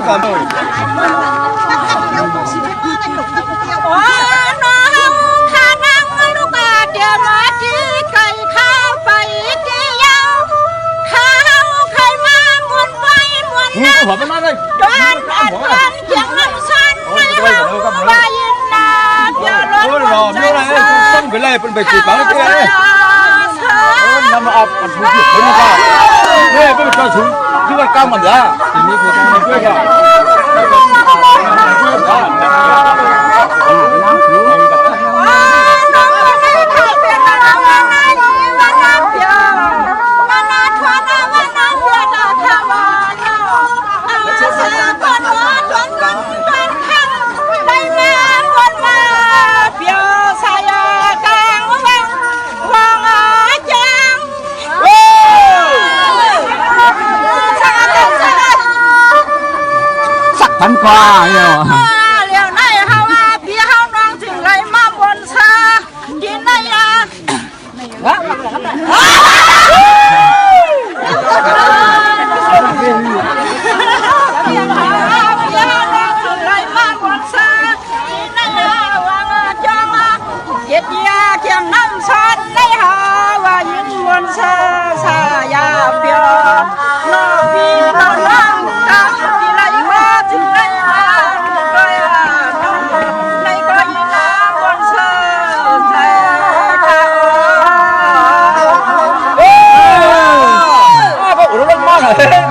กันหัวมันมาเลยโดนอัดวันเขียงน้ำซันไม่เอาว่ายินนาเดี๋ยวรถใจสั่นไปเลยเป็นไปจีบเขาเลยนำมาอับอัดทุกข์คนนี้ก็เนี่ยเป็นเจ้าชุนที่ว่าก้าวมันละทีนี้คือต้องมาช่วยกันพันกว่าเนี่ยเลี้ยวไหนเฮาพี่เฮาน้องถึงไรมาบนชากินได้ยาเจ็ดยาเคียงน้ำซ้อนได้หาว่ายิงบนชาชายาเปียน้องพี่น้องน้องตาพี่ไรว่าถึงได้มาก็ยาน้องในก็ยิงน้ำบนชาชายาโอ้พวกเราเล่นมากเลย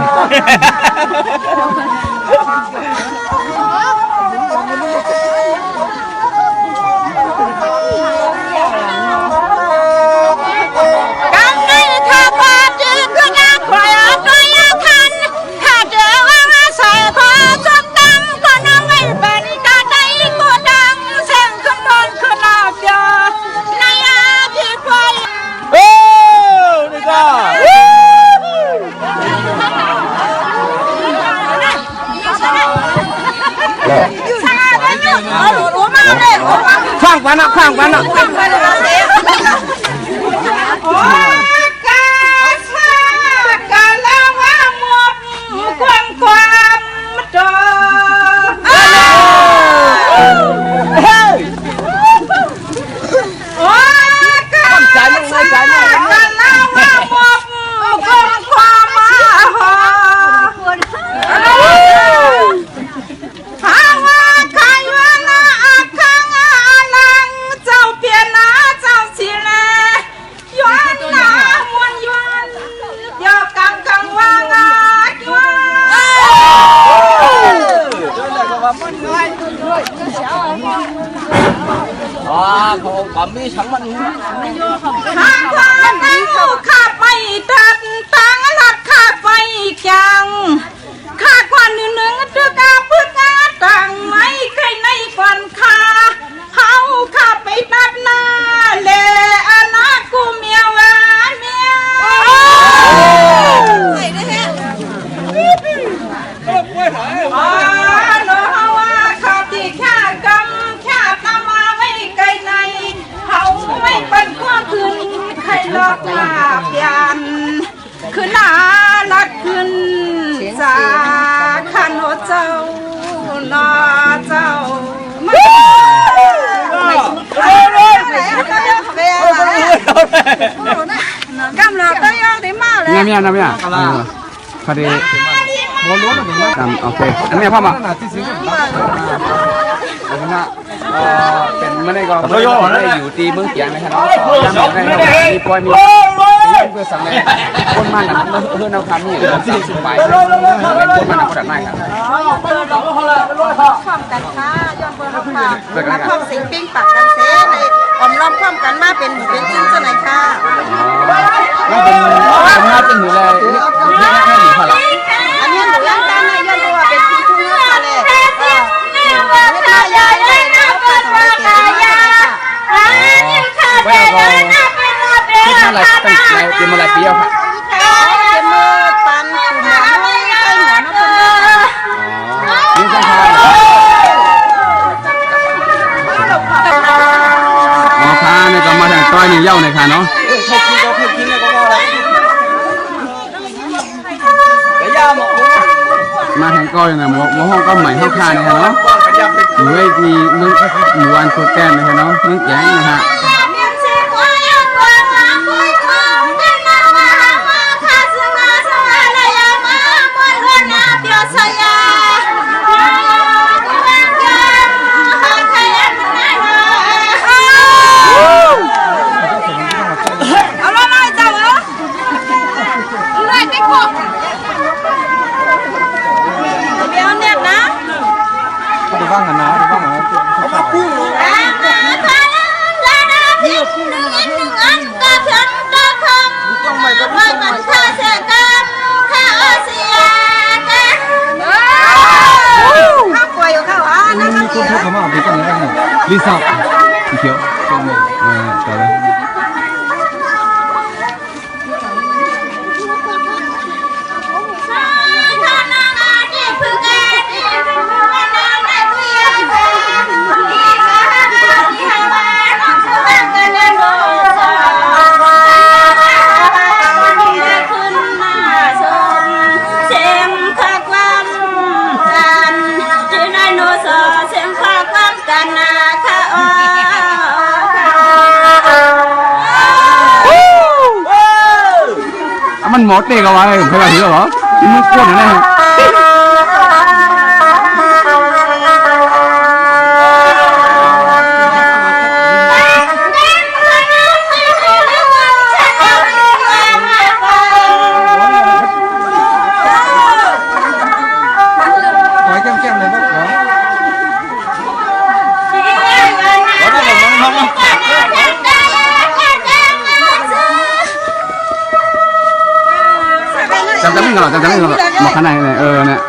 ข้างปันอ่ะข้างปันอ่ะเขาปั๊มมีชั้นมันข้าข้าไปตัดตังหลัดข้าไปจังข้าควันหนึ่งตึกอาพึ่งอาตังไม่ใครในควันข้าเขาข้าไปตัดหน้าเล่อนากูเมียวเมียลอกลาบยันคือลาลัดขึ้นสาขันโอเจ้านอเจ้ากำลังตั้งยองได้มากเลยเนี่ยเนี่ยพอดีโมลุ้นกันโอเคอันนี้พ่อมาเป็นไม่ได้ก็ไม่ได้อยู่ที่เมืองเกียงนะครับยังได้มีปอยมีเพื่อสั่งเลยคนมันอ่ะเพื่อนเอาคำนี่ที่สุดไปเป็นคนมันอ่ะคนดัดได้ครับความกันค้ายอมเบอร์ค่ะมาพร้อมสิงปิ้งปักกันเซ่เลยอมล้อมพร้อมกันมาเป็นจริงจะไหนค่ะก็เป็นน่าจะหนูเลยนี่แค่หนูค่ะอันนี้หนูยังได้ในยันตัวเป็นที่ทุ่งนาเลยคิดมาหลายตั้งใจเตรียมมาหลายปีแล้วค่ะเตรียมมาปันขุนหาไม่ใช่หมอนะคุณนี่ต้องทานหมอค้าเนี่ยก็มาทางต้อยนี่เย้าเลยค่ะเนาะ มาแทงก้อยนะหมู่ห้องก็ใหม่ห้องคาเนี่ยเนาะอยู่ไอ้ที่มึงหมู่วันตัวแก่นะเนาะมึงแจ้งนะฮะบ้างนะบ้างนะกู้ต้องไม่ต้องไม่ต้องข้าเสียกันข้าเสียกันข้าป่วยอยู่ข้าว่านะข้าเสียมีคนพูดคำว่าอะไรกันนะลิซ่าสีเขียวตรงนี้ต่อเลยมันหมดเตะกันไว้ผมเคยเห็นเหรอที่มึงกวนอะไรจำไม่กันหรอจำไม่กันหรอมาข้างในเนี่ยเนี่ย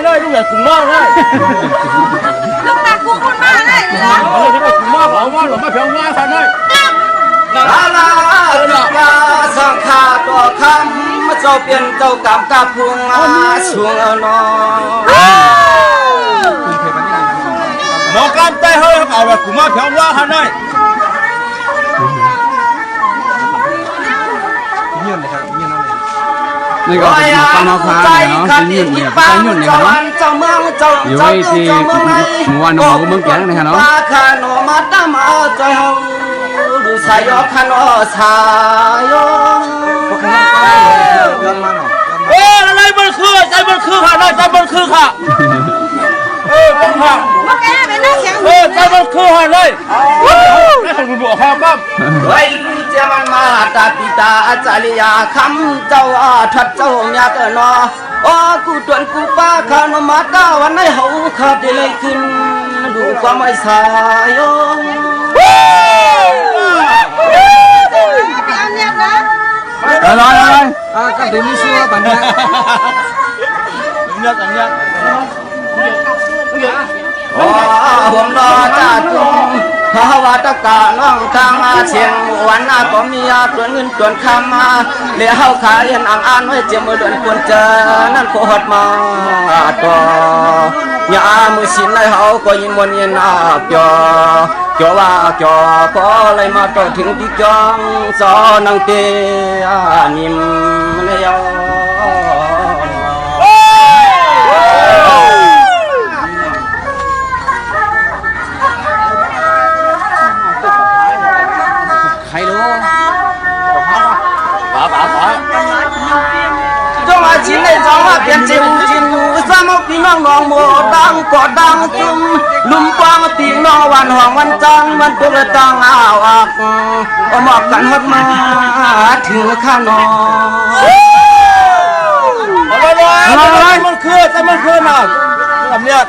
เลยลูกใหญ่กุ้งมากเลยลูกตากุ้งคนมากเลยเหรอลูกใหญ่กุ้งมากบอกว่าหลงมาเพียงว่าสันเลยลาลาลาสังขาตัวคำเจ้าเปลี่ยนเจ้ากำกับพวงมาช่วงนอน้องกำใจเฮ้ยเอาแบบกุ้งมากเพียงว่าสันเลยเงียบเลยครับเงียบนั่นเลยนี่ก็เป็นข้าวมะพร้าวเนาะเป็นยุ่นเนี่ยเป็นยุ่นเนี่ยเนาะอยู่ไอ้ที่หมู่วันหมู่เมืองแก่งเนี่ยเนาะอะไรมันคือใจมันคือค่ะใจมันคือค่ะต้องค่ะใจมันคือค่ะเลยให้คนรู้บอกครับปั๊บไว้เจ้ามันมาตาปิตาอาจารย์ยาคำเจ้าทัดเจ้าเมียเตนอโอ้กูตวนกูป้าขานมาตาวันไหนเขาขาดเลยขึ้นดูความไม่สายอะไรก็เดี๋ยวนี้ชัวร์ปัญญาเนี่ยปัญญาผมรอจ่าจุ่มภาวะตะกาน้องทางมาเชียงวันหน้าก็มีตัวเงินตัวคำมาเลี้ยวขายยันอ่านไว้เจียมเดือนควรเจอนั่นโคตรมาตัวยามือสินในเขาก็ยิ่งมันยินเกี่ยวว่าเกี่ยวพอเลยมาต่อถึงที่จังสอนังเตนิมเนียว ชินในจองว่าเปลี่ยนจิวจินสามพี่น้องน้องโมดังกอดดังจุ่มลุมกวางตีน้องวันห้องวันจันทร์วันตุลตังอ้าวอักหมอกกันฮัดมาถึงข้านอนอะไรมันคือจะมันคือน่ะลำเนี่ย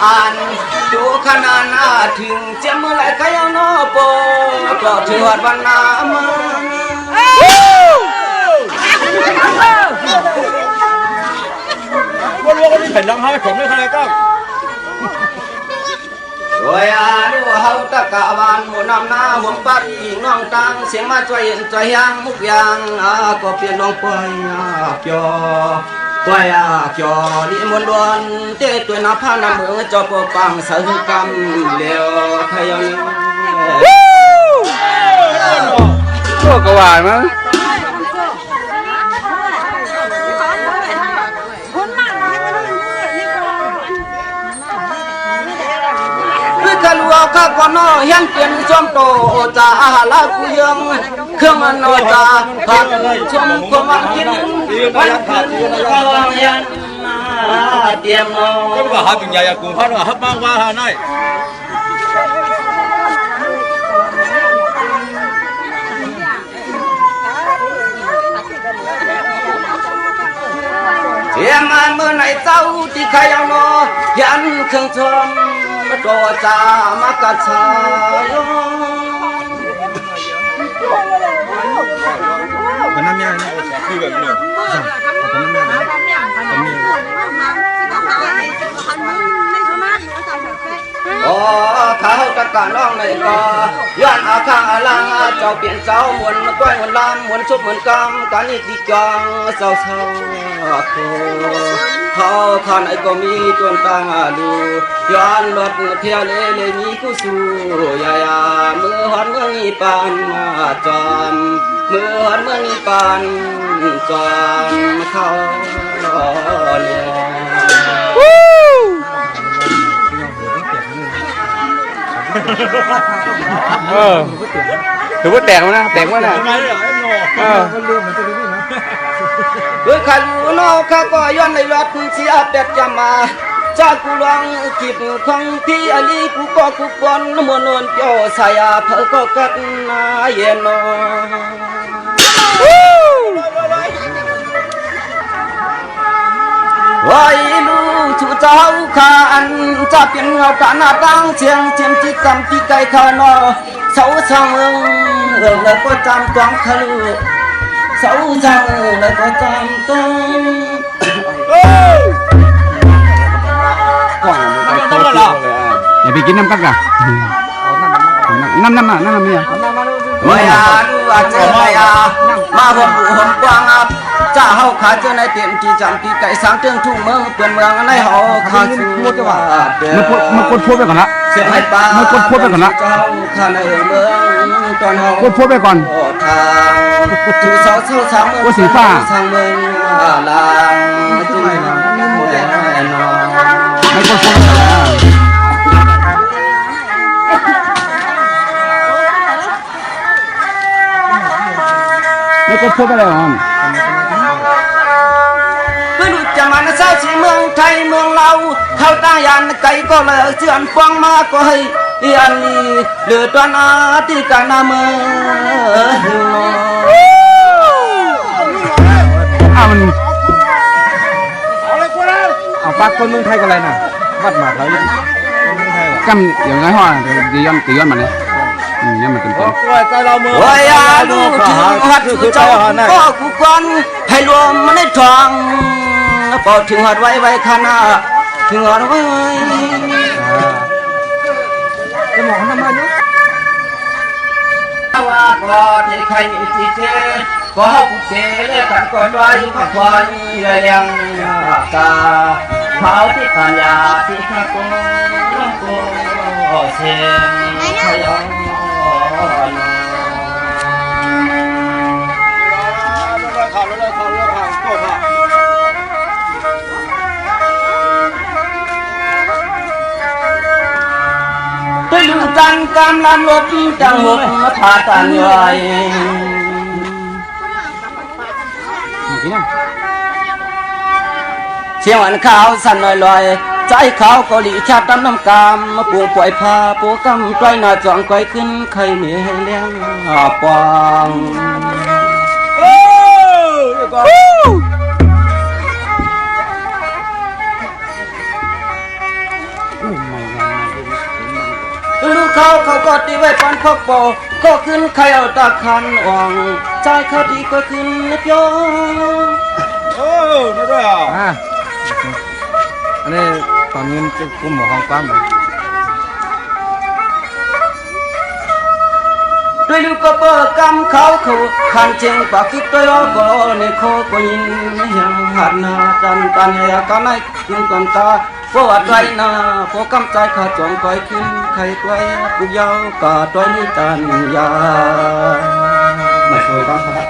อ่านดูขนาดน่าถึงเจ้าเมื่อไรก็ยังนอโปก็ถือวัดวันนามาว่ารู้ว่านี่แผ่นดังให้ผมไม่ใครก็โอ้ยดูเฮาตะกะบานหัวนำหน้าหัวปัดอีน้องตังเสียงมาช่วยช่วยยังมุกยังก็เปลี่ยนน้องปอยเกี่ยวปอยเกี่ยวลิมวนดวนเตะตัวน้ำผ้าน้ำเมืองจอบปังสะฮึกำเลี้ยวขยันพวกกวาดมั้งกันวัวข้าก่อนเฮียนเปลี่ยนชมโตจ่าลาคุยังเครื่องมันจ่าขัดชมความกินวันคืนข้าวเฮียนเตรียมนอนก็ว่าหาเป็นใหญ่กรุงพันว่าฮับมากว่าหาได้เฮียงานเมื่อไหนเจ้าที่ใครเอาโนยันเครื่องชมก็จะมากระชายมันน้ำยาเนี่ยคือแบบนี้โอ้เขาตะการน้องในก็ย้อนอาข้างอาลังเจ้าเปลี่ยนเจ้าหมุนก้อยหมุนลำหมุนชุบหมุนกำการนี้ดีจังเศร้าเศร้าเขาข้าไหนก็มีจนตั้งดูย้อนรถเที่ยวเลมีกูสู้ยายมือหันเมื่อนี้ปานจอมมือหันเมื่อนี้ปานจอมเขาเนี่ยถือว่าแตกมั้ยนะแตกมั้ยนะด้วยขันโนข้าก็ย้อนในรถเสียเป็ดจำมาจากกูลองกิบของพี่อลีกูก็กูปนมวนนเปียวสายเผอก็กัดนาเย็นนวายลูชูเจ้าข้าอันจะเป็นเงาตาหน้าตั้งเชียงเทียมที่กำที่ไกลข้านอเสาช่างแล้วก็จำต้องขลุเสาช่างแล้วก็จำต้องอย่าไปกินน้ำกักอะน้ำเนี่ยไม่ดูอาเจ้าไม่มาหัวบุหัวกว้างจ้าเฮาขาเจ้าในเต็มที่จำที่ไก่สามเตืองทุ่งเมืองเปลี่ยนเมืองในเฮาขาชื่อว่ามันกดพูดไปก่อนละเสียงให้ป้ามันกดพูดไปก่อนละเจ้าข้าในเมืองตอนเฮาก ดพูดไปก่อนทางถูเสาสามเมืองสีฟ้าทางเมืองลางจุ่มนอนไม่กดพูดไปก่อนไม่กดพูดไปเลยอ๋อไม่รู้จะมาในเศร้าสีเมืองไทยเมืองเราเข้าตายันไก่ก็เลยเสื่อมฟังมาก็ให้ยันนี้เหลือตอนอาที่การนาเมืองมันเอาปากคนเมืองไทยกันอะไรน่ะวัดหมากเขาอยู่กำอย่างไรห่อดีย้อนมาเลยย้อนมาเป็นตัวใจเราเมืองวายาดูถึงหัดคือเจ้าก็กูกวนให้รวมมันในทองพอถึงหัดไว้ข้านาถึงหัดไว้จะมองทำไมเนาะว่าก่อนให้ใครมีสิเทก็ผู้เสด็จกันก่อนไว้ก็คอยเลี้ยงตาเขาที่ปัญญาที่ข้าโกเสียงขยันไปลูกจัน กามลำลบจังหกมาผ่าตันย่อยเชียงวันขาวสั่นลอยลอยใจขาวเกาหลีชาติดำน้ำกามมาปูป่วยพาปูกำปล่อยหน้าจ่องก้อยขึ้นใครเหนียเลี้ยงปองลูกเขาก็ตีไว้ปอนพกโปก็ขึ้นใครเอาตาคันอ่องใจเขาดีก็ขึ้นนิดโย นั่นด้วยอ่ะอันนี้ตอนนี้จะกุมหัวห้องกว้างเลย ด้วยลูกก็เปิดกำเขาขันเชียงปากคิดตัวก็ในโคก็ยินยังหันหน้าตันเฮียกันให้ขึ้นกันตาเพราะว่าใจนาเพราะกำใจขาดจงก้อยขึ้นใครตัวปุกยาวกาตัวนี้ตันยาไม่เคยบ้างครับ